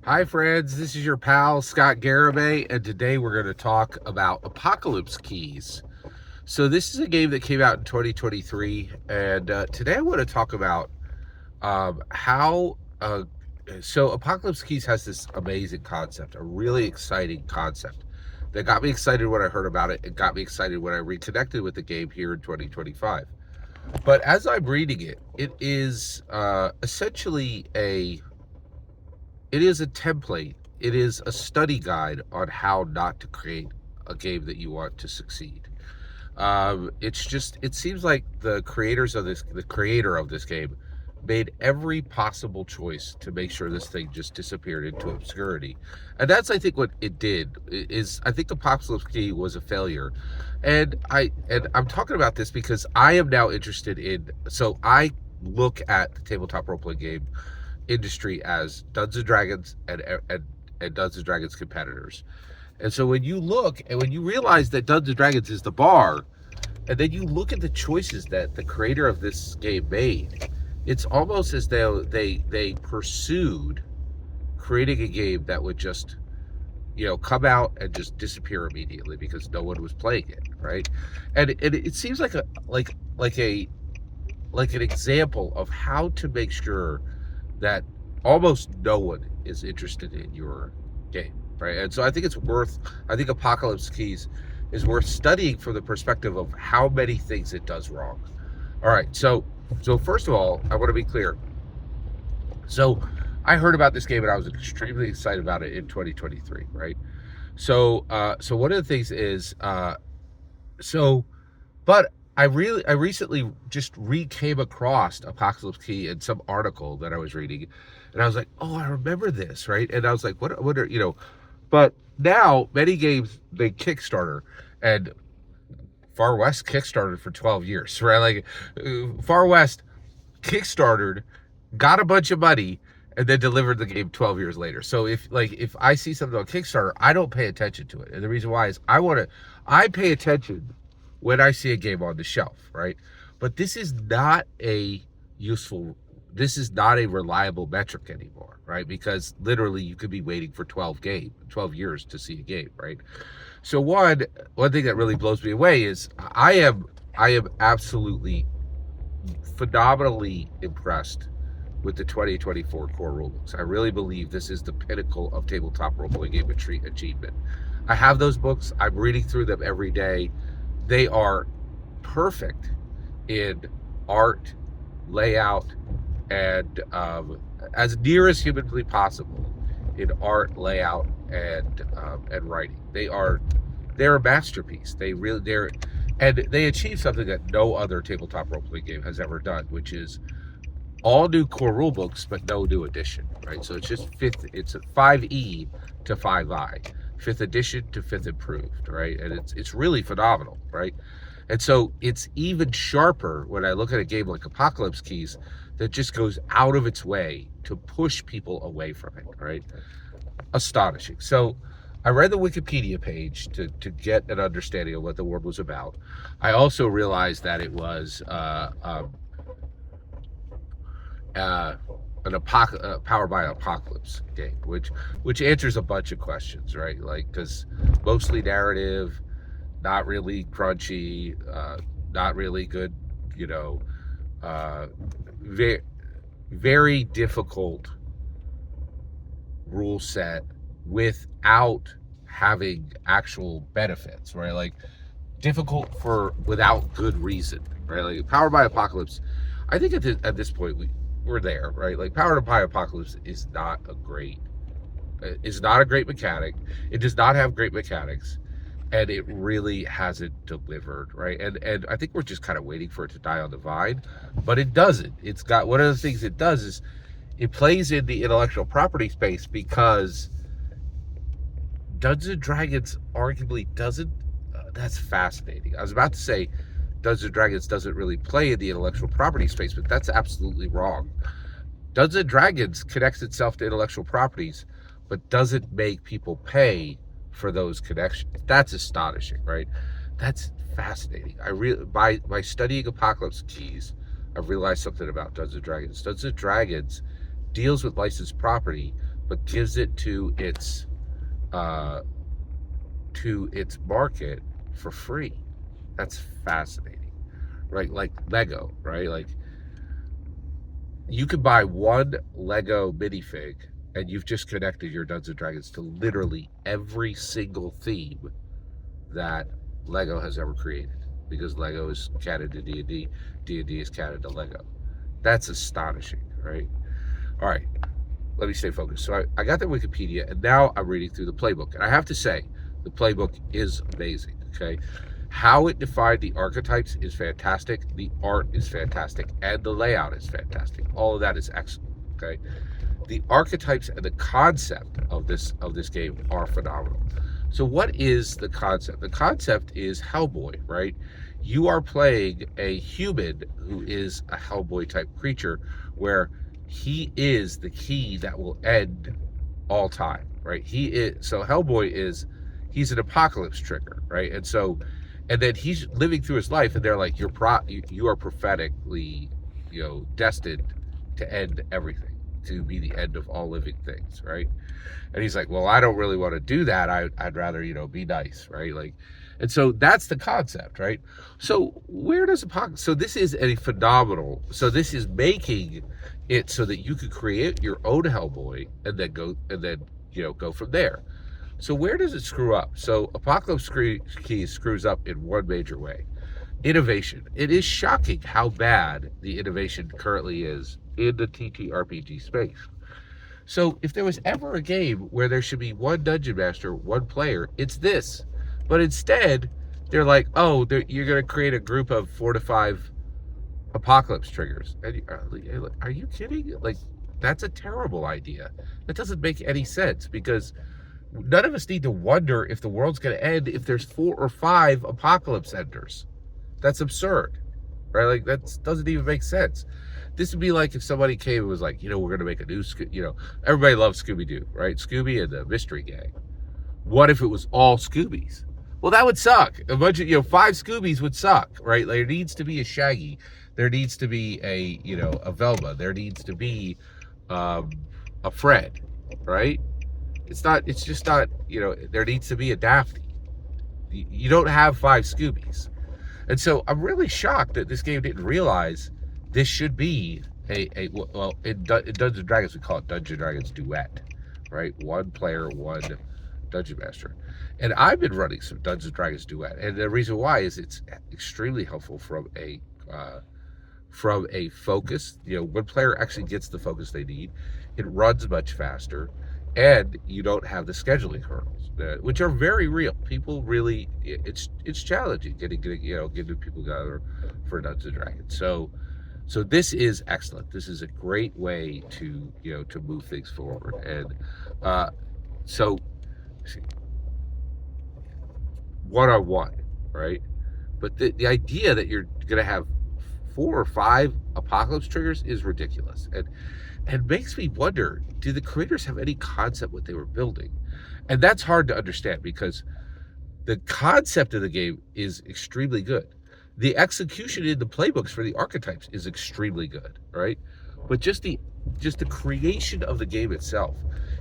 Hi, friends. This is your pal, Scott Garibay, and today we're going to talk about Apocalypse Keys. So, this is a game that came out in 2023, and today I want to talk about how. So, Apocalypse Keys has this amazing concept, a really exciting concept that got me excited when I heard about it. It got me excited when I reconnected with the game here in 2025. But as I'm reading it, it is essentially a template. It is a study guide on how not to create a game that you want to succeed. It seems like the creator of this game, made every possible choice to make sure this thing just disappeared into obscurity, and that's I think what it did. Is I think Apocalypse Key was a failure, and I'm talking about this because I am now interested in. So I look at the tabletop role playing game industry as Dungeons and Dragons and Dungeons and Dragons competitors. And so when you look and when you realize that Dungeons and Dragons is the bar, and then you look at the choices that the creator of this game made, it's almost as though they pursued creating a game that would just come out and just disappear immediately because no one was playing it, right? And it seems like a like an example of how to make sure that almost no one is interested in your game, right? And so I think Apocalypse Keys is worth studying from the perspective of how many things it does wrong. All right, so first of all, I want to be clear. So I heard about this game and I was extremely excited about it in 2023, right? So one of the things is so but I recently just came across Apocalypse Key in some article that I was reading, and I was like, oh, I remember this, right? And I was like, what are But now many games they Kickstarter, and Far West Kickstarted for 12 years, right? Like Far West Kickstarted, got a bunch of money, and then delivered the game 12 years later. So if I see something on Kickstarter, I don't pay attention to it. And the reason why is I pay attention when I see a game on the shelf, right? But useful this is not a reliable metric anymore, right? Because literally you could be waiting for 12 years to see a game, right? So one thing that really blows me away is I am absolutely phenomenally impressed with the 2024 core rulebooks. I really believe this is the pinnacle of tabletop role-playing game achievement. I have those books. I'm reading through them every day. They are perfect in art, layout, and as near as humanly possible in art, layout, and writing. They're a masterpiece. They achieve something that no other tabletop role playing game has ever done, which is all new core rule books, but no new edition, right? So it's a 5E to 5I, fifth edition to fifth improved, right? And it's really phenomenal, right? And so it's even sharper when I look at a game like Apocalypse Keys that just goes out of its way to push people away from it, right? Astonishing. So I read the Wikipedia page to get an understanding of what the world was about. I also realized that it was uh, powered by apocalypse game, which answers a bunch of questions, right? Like because mostly narrative, not really crunchy, not really good, you know, very very difficult rule set without having actual benefits, right? Like difficult for without good reason, right? Like powered by apocalypse. I think at this point we're there, right? Like powered by apocalypse is not a great mechanic. It does not have great mechanics, and it really hasn't delivered, right? And I think we're just kind of waiting for it to die on the vine, but it doesn't. It's got one of the things it does is it plays in the intellectual property space because Dungeons and Dragons arguably doesn't. That's fascinating. I was about to say Dungeons and Dragons doesn't really play in the intellectual property space, but that's absolutely wrong. Dungeons and Dragons connects itself to intellectual properties, but doesn't make people pay for those connections. That's astonishing, right? That's fascinating. By studying Apocalypse Keys, I've realized something about Dungeons and Dragons. Dungeons and Dragons deals with licensed property, but gives it uh, to its market for free. That's fascinating, right? Like Lego, right? Like you could buy one Lego minifig and you've just connected your Dungeons and Dragons to literally every single theme that Lego has ever created, because Lego is canon to D&D, D&D is canon to Lego. That's astonishing, right? All right, let me stay focused. So I got the Wikipedia, and now I'm reading through the playbook. And I have to say, the playbook is amazing, okay? How it defined the archetypes is fantastic. The art is fantastic. And the layout is fantastic. All of that is excellent, okay? The archetypes and the concept of this game are phenomenal. So what is the concept? The concept is Hellboy, right? You are playing a human who is a Hellboy type creature, where he is the key that will end all time, right? So Hellboy he's an apocalypse trigger, right? And then he's living through his life, and they're like, you are prophetically, destined to end everything, to be the end of all living things, right? And he's like, well, I don't really want to do that. I'd rather, be nice, right? Like, and so that's the concept, right? So where does so this is a phenomenal, so this is making it so that you could create your own Hellboy and then go from there. So where does it screw up? So Apocalypse Key screws up in one major way. Innovation. It is shocking how bad the innovation currently is in the TTRPG space. So if there was ever a game where there should be one dungeon master, one player, it's this. But instead, they're like, oh, you're going to create a group of 4 to 5 apocalypse triggers. And are you kidding? Like, that's a terrible idea. That doesn't make any sense, because none of us need to wonder if the world's going to end if there's 4 or 5 apocalypse enders. That's absurd, right? Like, that doesn't even make sense. This would be like if somebody came and was like, we're going to make a new, everybody loves Scooby-Doo, right? Scooby and the Mystery Gang. What if it was all Scoobies? Well, that would suck. A bunch of, 5 Scoobies would suck, right? There needs to be a Shaggy. There needs to be a Velma. There needs to be a Fred, right? It's just not, there needs to be a Daphne. You don't have 5 Scoobies. And so I'm really shocked that this game didn't realize this should be in Dungeons and Dragons, we call it Dungeons and Dragons Duet, right? One player, one dungeon master. And I've been running some Dungeons and Dragons Duet, and the reason why is it's extremely helpful from a focus. One player actually gets the focus they need. It runs much faster, and you don't have the scheduling hurdles, which are very real. People really, it's challenging getting people together for Dungeons and Dragons. So this is excellent. This is a great way to move things forward. And so one-on-one, right? But the idea that you're going to have 4 or 5 apocalypse triggers is ridiculous, and makes me wonder, do the creators have any concept what they were building? And that's hard to understand, because the concept of the game is extremely good. The execution in the playbooks for the archetypes is extremely good, right? But just the creation of the game itself,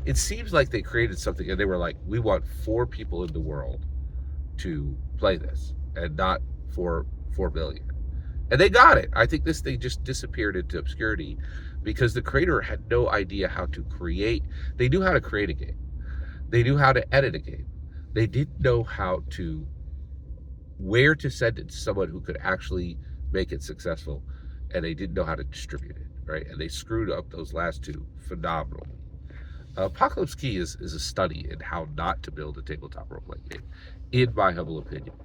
it seems like they created something and they were like, we want 4 people in the world to play this, and not 4 billion. And they got it. I think this thing just disappeared into obscurity because the creator had no idea how to create. They knew how to create a game. They knew how to edit a game. They didn't know where to send it to someone who could actually make it successful, and they didn't know how to distribute it, right? And they screwed up those last 2 phenomenally. Apocalypse Key is a study in how not to build a tabletop role-playing game, in my humble opinion.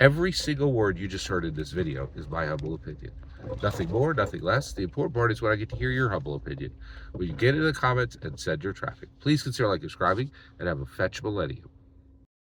Every single word you just heard in this video is my humble opinion. Nothing more, nothing less. The important part is when I get to hear your humble opinion. When you get in the comments and send your traffic. Please consider subscribing, and have a fetch millennium.